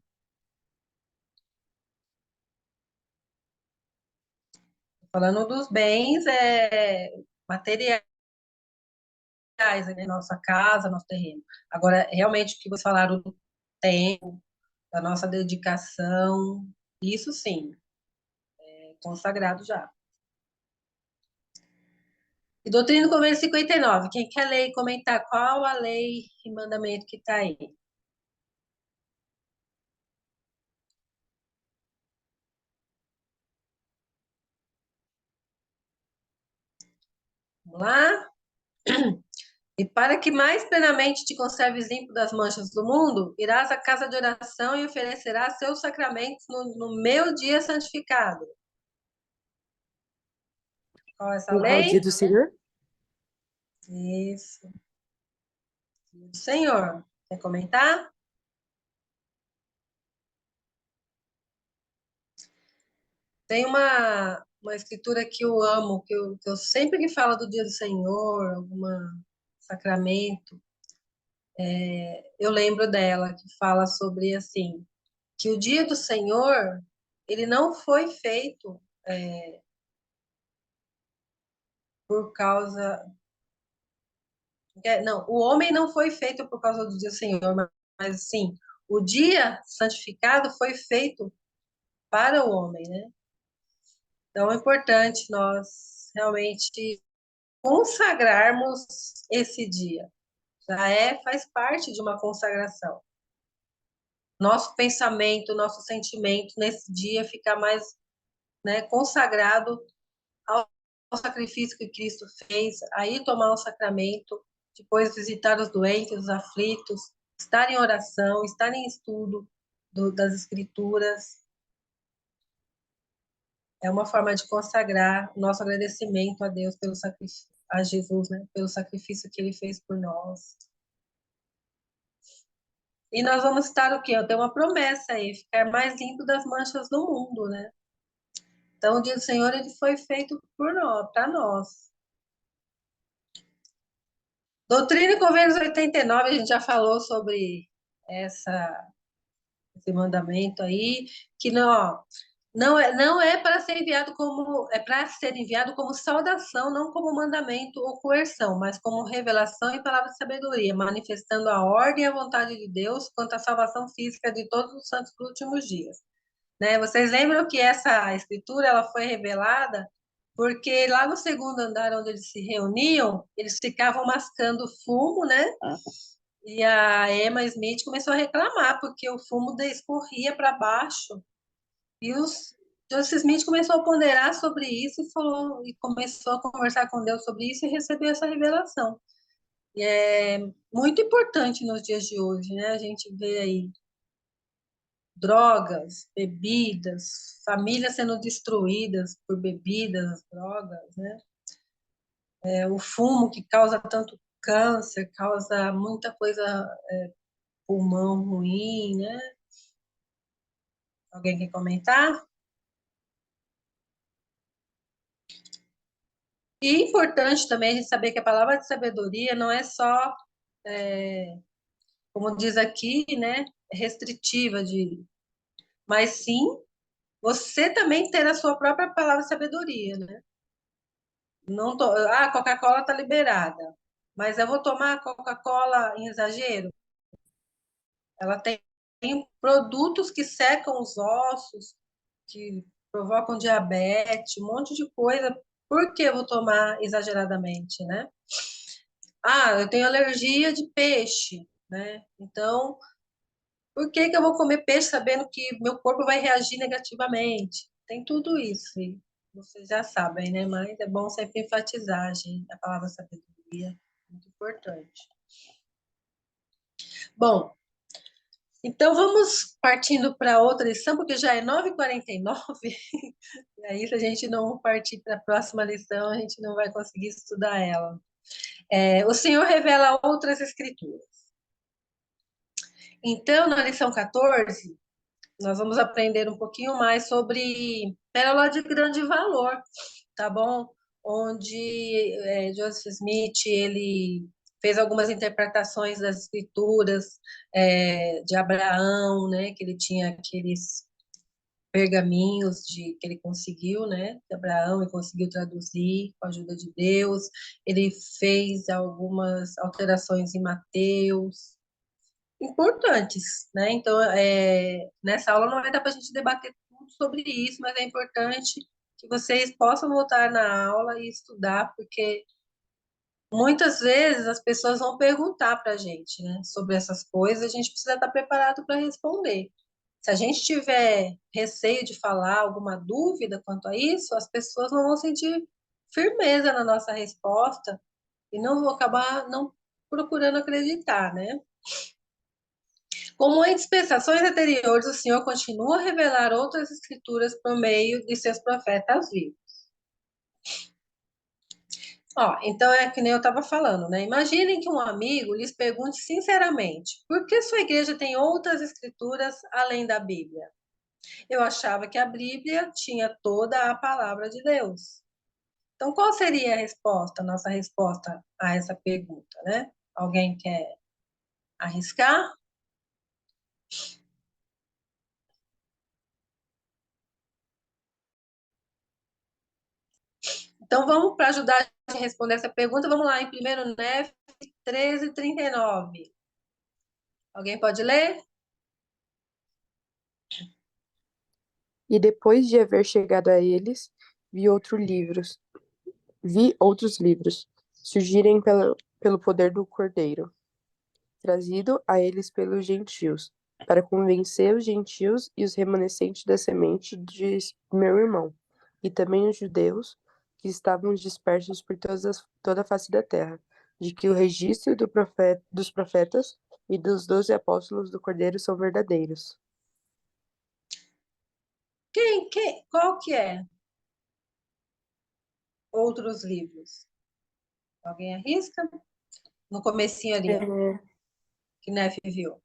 Falando dos bens materiais, né? Nossa casa, nosso terreno. Agora, realmente, o que vocês falaram do tempo, da nossa dedicação, isso sim, é consagrado já. E Doutrina do Convênio 59, quem quer ler e comentar qual a lei e mandamento que está aí? Vamos lá? E para que mais plenamente te conserves limpo das manchas do mundo, irás à casa de oração e oferecerás seus sacramentos no meu dia santificado. Qual é essa Honrar o dia lei? do Senhor? Isso. Dia do Senhor. Quer comentar? Tem uma escritura que eu amo, que eu sempre que falo do dia do Senhor, algum sacramento, eu lembro dela, que fala sobre, assim, que o dia do Senhor, ele não foi feito por causa... Não, o homem não foi feito por causa do dia do Senhor, mas sim, o dia santificado foi feito para o homem, né? Então é importante nós realmente consagrarmos esse dia. Faz parte de uma consagração. Nosso pensamento, nosso sentimento nesse dia fica mais, né, consagrado ao sacrifício que Cristo fez, aí tomar o sacramento, depois visitar os doentes, os aflitos, estar em oração, estar em estudo das Escrituras. É uma forma de consagrar o nosso agradecimento a Deus pelo sacrifício, a Jesus, né, pelo sacrifício que ele fez por nós. E nós vamos estar o quê? Eu tenho uma promessa aí, ficar mais limpo das manchas do mundo, né? Então, o dia do Senhor, ele foi feito por nós, para nós. Doutrina e Convênios 89, a gente já falou sobre esse mandamento aí, que não é para ser enviado como saudação, não como mandamento ou coerção, mas como revelação e palavra de sabedoria, manifestando a ordem e a vontade de Deus quanto à salvação física de todos os santos dos últimos dias. Né? Vocês lembram que essa escritura ela foi revelada porque lá no segundo andar onde eles se reuniam, eles ficavam mascando fumo, né? E a Emma Smith começou a reclamar porque o fumo escorria para baixo. E Joseph Smith começou a ponderar sobre isso e começou a conversar com Deus sobre isso e recebeu essa revelação. E é muito importante nos dias de hoje, né? A gente vê aí drogas, bebidas, famílias sendo destruídas por bebidas, drogas, né? O fumo que causa tanto câncer, causa muita coisa, pulmão ruim, né? Alguém quer comentar? E importante também a gente saber que a palavra de sabedoria não é só, como diz aqui, né, restritiva, mas sim você também ter a sua própria palavra de sabedoria, né? Não a Coca-Cola está liberada, mas eu vou tomar Coca-Cola em exagero? Ela tem produtos que secam os ossos, que provocam diabetes, um monte de coisa. Por que eu vou tomar exageradamente, né? Eu tenho alergia de peixe, né? Então, por que eu vou comer peixe sabendo que meu corpo vai reagir negativamente? Tem tudo isso, e vocês já sabem, né? Mas é bom sempre enfatizar, gente, a palavra sabedoria. Muito importante. Bom, então vamos partindo para outra lição, porque já é 9h49, e aí se a gente não partir para a próxima lição, a gente não vai conseguir estudar ela. O Senhor revela outras escrituras. Então, na lição 14, nós vamos aprender um pouquinho mais sobre pérola de grande valor, tá bom? Onde Joseph Smith, ele fez algumas interpretações das escrituras de Abraão, né? Que ele tinha aqueles pergaminhos que ele conseguiu, né? De Abraão, e conseguiu traduzir com a ajuda de Deus. Ele fez algumas alterações em Mateus, importantes, né? Então, nessa aula não vai dar para a gente debater tudo sobre isso, mas é importante que vocês possam voltar na aula e estudar, porque muitas vezes as pessoas vão perguntar para a gente, né, sobre essas coisas, a gente precisa estar preparado para responder. Se a gente tiver receio de falar, alguma dúvida quanto a isso, as pessoas não vão sentir firmeza na nossa resposta e não vão acabar não procurando acreditar, né? Como em dispensações anteriores, o Senhor continua a revelar outras escrituras por meio de seus profetas vivos. Então é que nem eu estava falando, né? Imaginem que um amigo lhes pergunte sinceramente: por que sua igreja tem outras escrituras além da Bíblia? Eu achava que a Bíblia tinha toda a palavra de Deus. Então, qual seria a resposta, a nossa resposta a essa pergunta, né? Alguém quer arriscar? Então, vamos para ajudar a responder essa pergunta, vamos lá em 1 Nef 13:39. Alguém pode ler? E depois de haver chegado a eles, vi outros livros surgirem pelo poder do Cordeiro, trazido a eles pelos gentios, para convencer os gentios e os remanescentes da semente de meu irmão, e também os judeus que estavam dispersos por toda a face da terra, de que o registro dos profetas e dos 12 apóstolos do Cordeiro são verdadeiros. Qual que é? Outros livros. Alguém arrisca? No comecinho ali, ó, que Nef viu.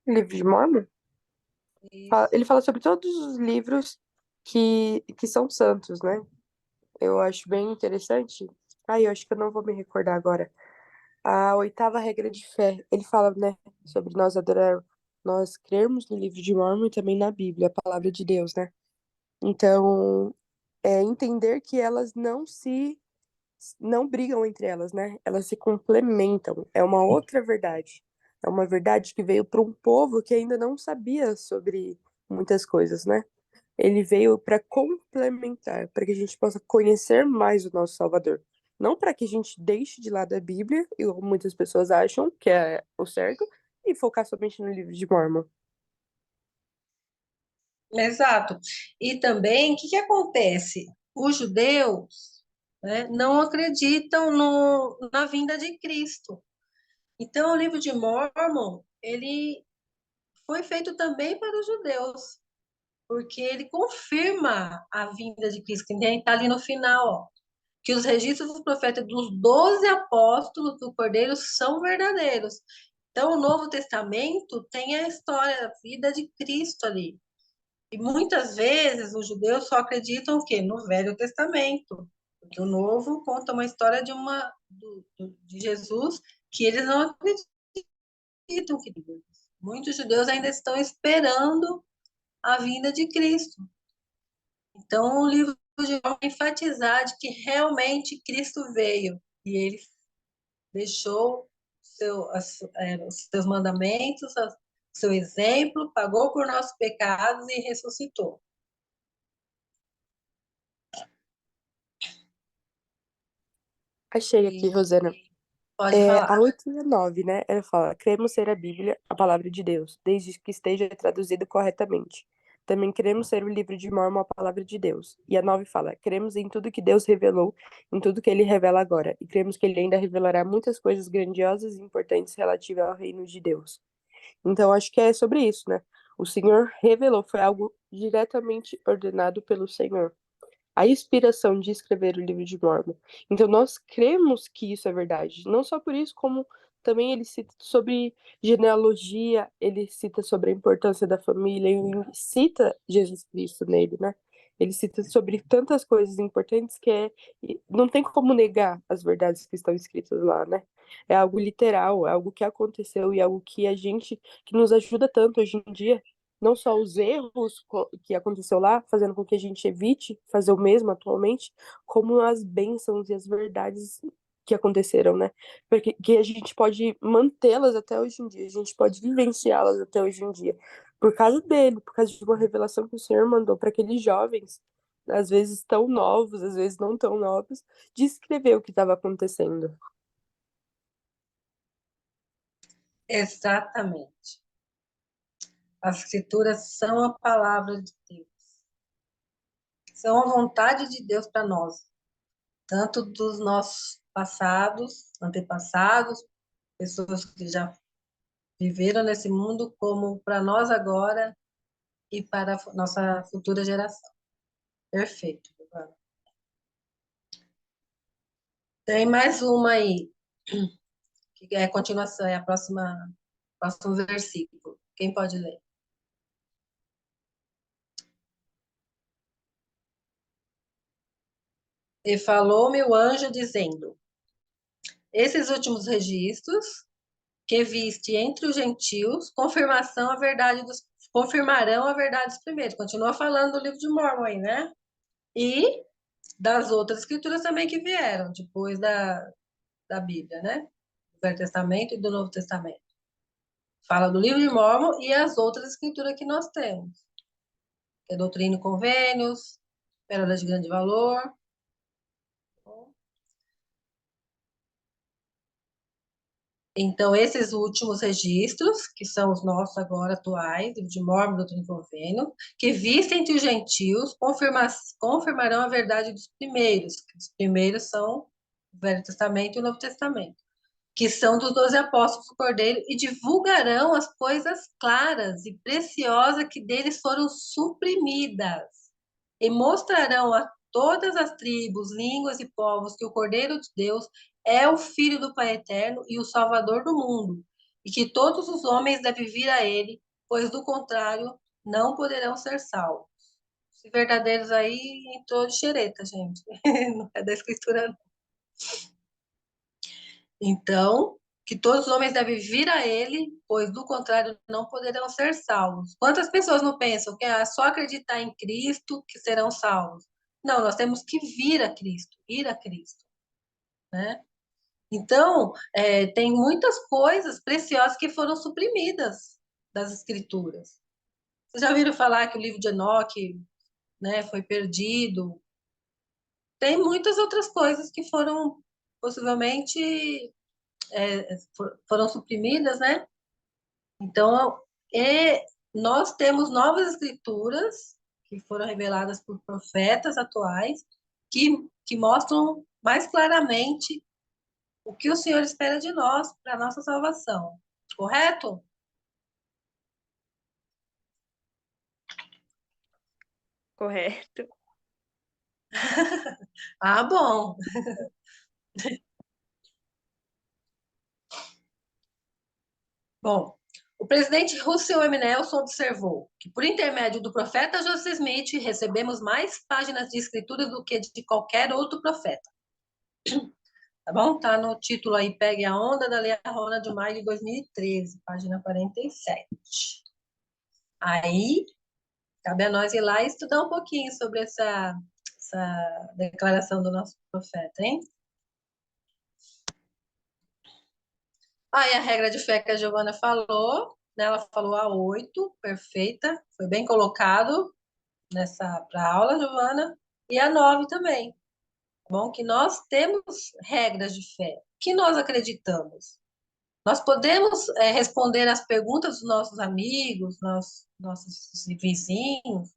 Livro de Mormon? Isso. Ele fala sobre todos os livros que são santos, né? Eu acho bem interessante. Eu acho que eu não vou me recordar agora. A oitava regra de fé. Ele fala, né, sobre nós crermos no livro de Mormon e também na Bíblia, a palavra de Deus, né? Então, entender que elas não brigam entre elas, né? Elas se complementam. É uma outra verdade. É uma verdade que veio para um povo que ainda não sabia sobre muitas coisas, né? Ele veio para complementar, para que a gente possa conhecer mais o nosso Salvador. Não para que a gente deixe de lado a Bíblia, e como muitas pessoas acham que é o certo, e focar somente no livro de Mormon. Exato. E também, o que acontece? Os judeus, né, não acreditam na vinda de Cristo. Então, o livro de Mormon, ele foi feito também para os judeus, porque ele confirma a vinda de Cristo, que está ali no final, ó, que os registros dos profetas dos 12 apóstolos do Cordeiro são verdadeiros. Então, o Novo Testamento tem a história, a vida de Cristo ali. E muitas vezes os judeus só acreditam o quê? No Velho Testamento, porque o Novo conta uma história de Jesus que eles não acreditam que muitos judeus ainda estão esperando a vinda de Cristo. Então, o livro de João vai enfatizar de que realmente Cristo veio e ele deixou os seus mandamentos, seu exemplo, pagou por nossos pecados e ressuscitou. Achei aqui, Rosana. Pode falar. A 8 e a 9, né? Ela fala: cremos ser a Bíblia, a palavra de Deus, desde que esteja traduzido corretamente. Também cremos ser o livro de Mórmon, a palavra de Deus. E a 9 fala: cremos em tudo que Deus revelou, em tudo que ele revela agora. E cremos que ele ainda revelará muitas coisas grandiosas e importantes relativas ao reino de Deus. Então, acho que é sobre isso, né? O Senhor revelou, foi algo diretamente ordenado pelo Senhor. A inspiração de escrever o livro de Mórmon. Então, nós cremos que isso é verdade. Não só por isso, como também ele cita sobre genealogia, ele cita sobre a importância da família, ele cita Jesus Cristo nele, né? Ele cita sobre tantas coisas importantes que não tem como negar as verdades que estão escritas lá, né? É algo literal, é algo que aconteceu e é algo que que nos ajuda tanto hoje em dia, não só os erros que aconteceu lá, fazendo com que a gente evite fazer o mesmo atualmente, como as bênçãos e as verdades que aconteceram, né? Porque que a gente pode mantê-las até hoje em dia, a gente pode vivenciá-las até hoje em dia, por causa dele, por causa de uma revelação que o Senhor mandou para aqueles jovens, às vezes tão novos, às vezes não tão novos, de escrever o que estava acontecendo. Exatamente. As escrituras são a palavra de Deus. São a vontade de Deus para nós, tanto dos nossos passados, antepassados, pessoas que já viveram nesse mundo, como para nós agora e para a nossa futura geração. Perfeito. Tem mais uma aí, que é a continuação, é a próximo versículo. Quem pode ler? E falou-me o anjo dizendo: esses últimos registros que viste entre os gentios, confirmarão a verdade dos primeiros. Continua falando do livro de Mórmon aí, né? E das outras escrituras também que vieram depois da Bíblia, né? Do Velho Testamento e do Novo Testamento. Fala do livro de Mórmon e as outras escrituras que nós temos. Que é Doutrina e Convênios, Pérola de Grande Valor. Então, esses últimos registros, que são os nossos agora atuais, livro de Mórmon, Doutrina e Convênio, que vista entre os gentios, confirmarão a verdade dos primeiros, que os primeiros são o Velho Testamento e o Novo Testamento, que são dos 12 apóstolos do Cordeiro, e divulgarão as coisas claras e preciosas que deles foram suprimidas, e mostrarão a todas as tribos, línguas e povos que o Cordeiro de Deus é o Filho do Pai Eterno e o Salvador do mundo, e que todos os homens devem vir a ele, pois do contrário não poderão ser salvos. Os verdadeiros aí entrou de xereta, gente. Não é da Escritura, não. Então, que todos os homens devem vir a ele, pois do contrário não poderão ser salvos. Quantas pessoas não pensam que é só acreditar em Cristo que serão salvos? Não, nós temos que vir a Cristo, ir a Cristo, né? Então, tem muitas coisas preciosas que foram suprimidas das Escrituras. Vocês já ouviram falar que o livro de Enoque, né, foi perdido? Tem muitas outras coisas que foram possivelmente foram suprimidas, né? Então, nós temos novas escrituras que foram reveladas por profetas atuais que mostram mais claramente o que o Senhor espera de nós para a nossa salvação. Correto? Correto. Ah, bom. Bom, o presidente Russell M. Nelson observou que, por intermédio do profeta Joseph Smith, recebemos mais páginas de escritura do que de qualquer outro profeta. Tá bom? Tá no título aí, Pegue a Onda, da Lei Rona de maio de 2013, página 47. Aí, cabe a nós ir lá e estudar um pouquinho sobre essa declaração do nosso profeta, hein? Aí a regra de fé que a Giovana falou, né? Ela falou a 8, perfeita, foi bem colocado para aula, Giovana, e a 9 também. Tá bom? Que nós temos regras de fé. O que nós acreditamos? Nós podemos responder as perguntas dos nossos amigos, nossos vizinhos,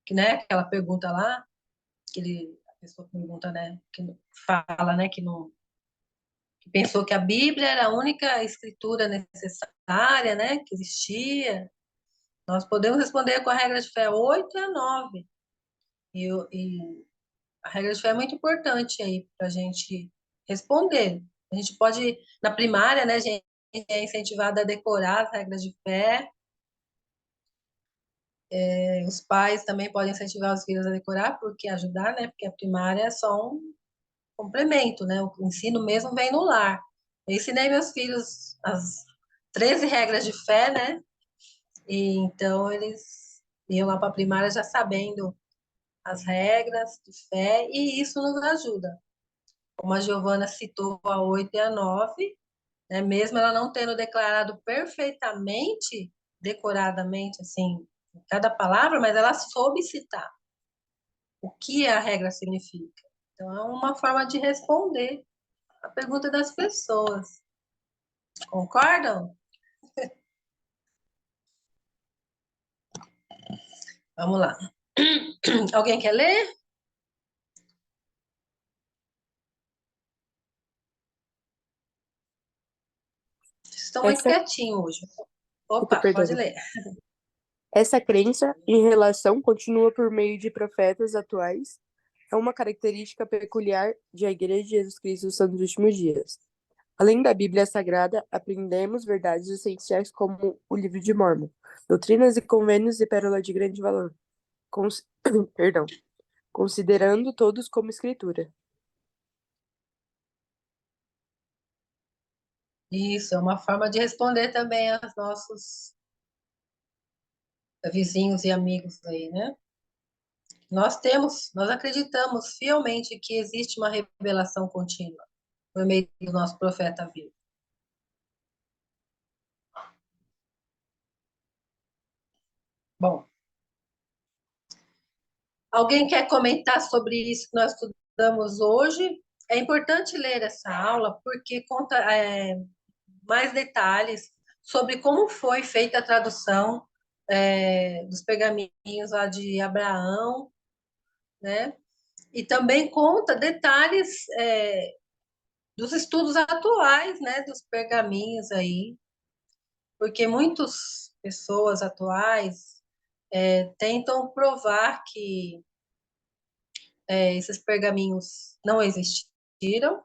que, né, aquela pergunta lá, a pessoa pergunta, né, que fala, né, que pensou que a Bíblia era a única escritura necessária, né, que existia. Nós podemos responder com a regra de fé 8 e a 9. E a regra de fé é muito importante aí para a gente responder. A gente pode, na primária, né, a gente é incentivado a decorar as regras de fé. Os pais também podem incentivar os filhos a decorar, porque ajudar, né? Porque a primária é só um complemento, né? O ensino mesmo vem no lar. Eu ensinei meus filhos as 13 regras de fé, né? E então eles iam lá para a primária já sabendo as regras de fé, e isso nos ajuda. Como a Giovana citou a 8 e a 9, né? Mesmo ela não tendo declarado perfeitamente, decoradamente, assim, cada palavra, mas ela soube citar o que a regra significa. Então, é uma forma de responder a pergunta das pessoas. Concordam? Vamos lá. Alguém quer ler? Estão muito Essa, quietinhos hoje. Opa, Opa, perdão. pode ler. Essa crença em relação continua por meio de profetas atuais. É uma característica peculiar da Igreja de Jesus Cristo dos Santos dos Últimos Dias. Além da Bíblia Sagrada, aprendemos verdades essenciais como o Livro de Mórmon, Doutrinas e Convênios e Pérola de Grande Valor, cons- perdão, considerando todos como escritura. Isso, é uma forma de responder também aos nossos vizinhos e amigos aí, né? Nós acreditamos fielmente que existe uma revelação contínua por meio do nosso profeta vivo. Bom, alguém quer comentar sobre isso que nós estudamos hoje? É importante ler essa aula porque conta mais detalhes sobre como foi feita a tradução dos pergaminhos lá de Abraão, né? E também conta detalhes dos estudos atuais, né, dos pergaminhos aí, porque muitas pessoas atuais tentam provar que esses pergaminhos não existiram,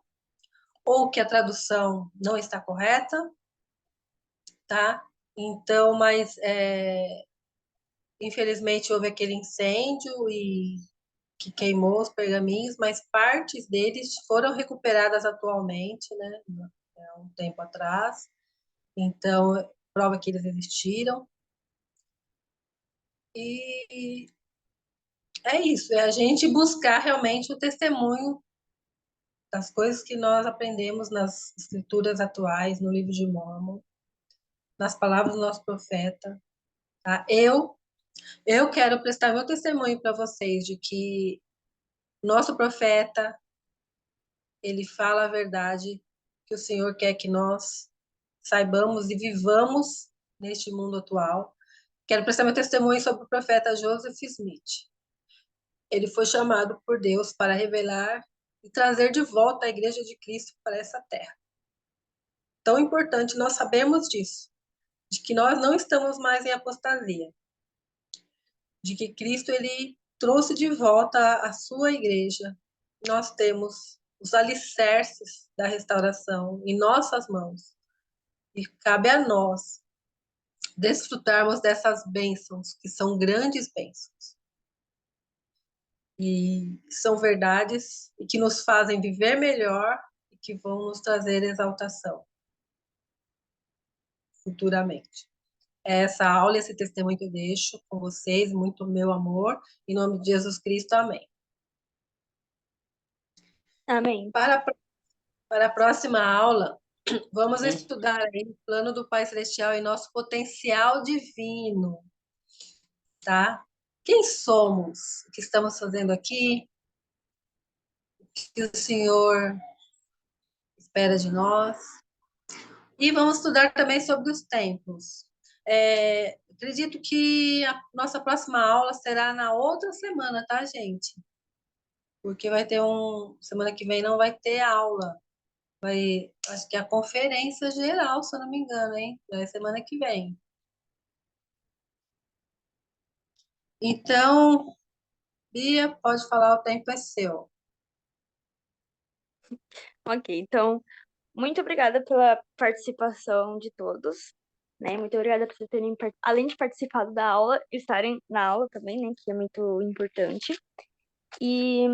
ou que a tradução não está correta, tá? Então, mas infelizmente houve aquele incêndio e que queimou os pergaminhos, mas partes deles foram recuperadas atualmente, né? Há um tempo atrás. Então, prova que eles existiram. E é isso, é a gente buscar realmente o testemunho das coisas que nós aprendemos nas escrituras atuais, no livro de Mórmon, nas palavras do nosso profeta. Tá? Eu quero prestar meu testemunho para vocês de que nosso profeta, ele fala a verdade que o Senhor quer que nós saibamos e vivamos neste mundo atual. Quero prestar meu testemunho sobre o profeta Joseph Smith. Ele foi chamado por Deus para revelar e trazer de volta a Igreja de Cristo para essa terra. Tão importante nós sabemos disso, de que nós não estamos mais em apostasia, de que Cristo ele trouxe de volta a sua igreja. Nós temos os alicerces da restauração em nossas mãos. E cabe a nós desfrutarmos dessas bênçãos, que são grandes bênçãos. E são verdades e que nos fazem viver melhor e que vão nos trazer exaltação futuramente. Essa aula, esse testemunho que eu deixo com vocês, muito meu amor, em nome de Jesus Cristo, amém. Amém. Para a próxima aula, vamos estudar aí o plano do Pai Celestial e nosso potencial divino, tá? Quem somos? O que estamos fazendo aqui? O que o Senhor espera de nós? E vamos estudar também sobre os templos. Acredito que a nossa próxima aula será na outra semana, tá, gente? Porque vai ter semana que vem não vai ter aula. Acho que é a conferência geral, se eu não me engano, hein? É semana que vem. Então, Bia, pode falar, o tempo é seu. Ok, então, muito obrigada pela participação de todos, né? Muito obrigada por vocês terem, além de participado da aula, estarem na aula também, né? Que é muito importante. E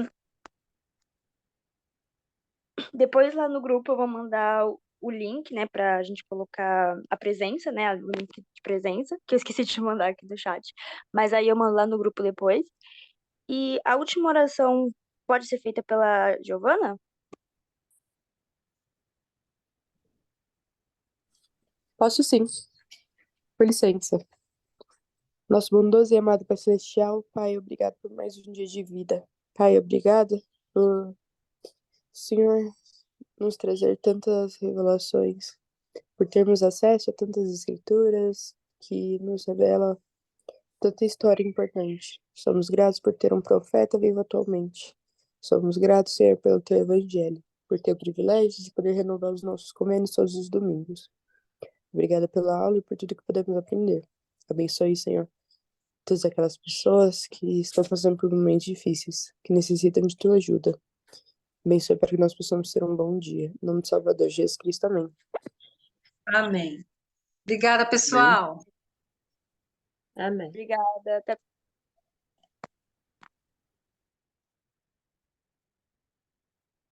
depois lá no grupo eu vou mandar o link, né, pra gente colocar a presença, né? O link de presença, que eu esqueci de mandar aqui no chat. Mas aí eu mando lá no grupo depois. E a última oração pode ser feita pela Giovana? Posso sim, por licença. Nosso bondoso e amado Pai Celestial, Pai, obrigado por mais um dia de vida. Pai, obrigado por, Senhor, nos trazer tantas revelações, por termos acesso a tantas escrituras que nos revelam tanta história importante. Somos gratos por ter um profeta vivo atualmente. Somos gratos, Senhor, pelo teu evangelho, por ter o privilégio de poder renovar os nossos convênios todos os domingos. Obrigada pela aula e por tudo que podemos aprender. Abençoe, Senhor, todas aquelas pessoas que estão passando por momentos difíceis, que necessitam de tua ajuda. Abençoe para que nós possamos ter um bom dia. Em nome do Salvador Jesus Cristo, amém. Amém. Obrigada, Amém. pessoal. Amém. Obrigada. Até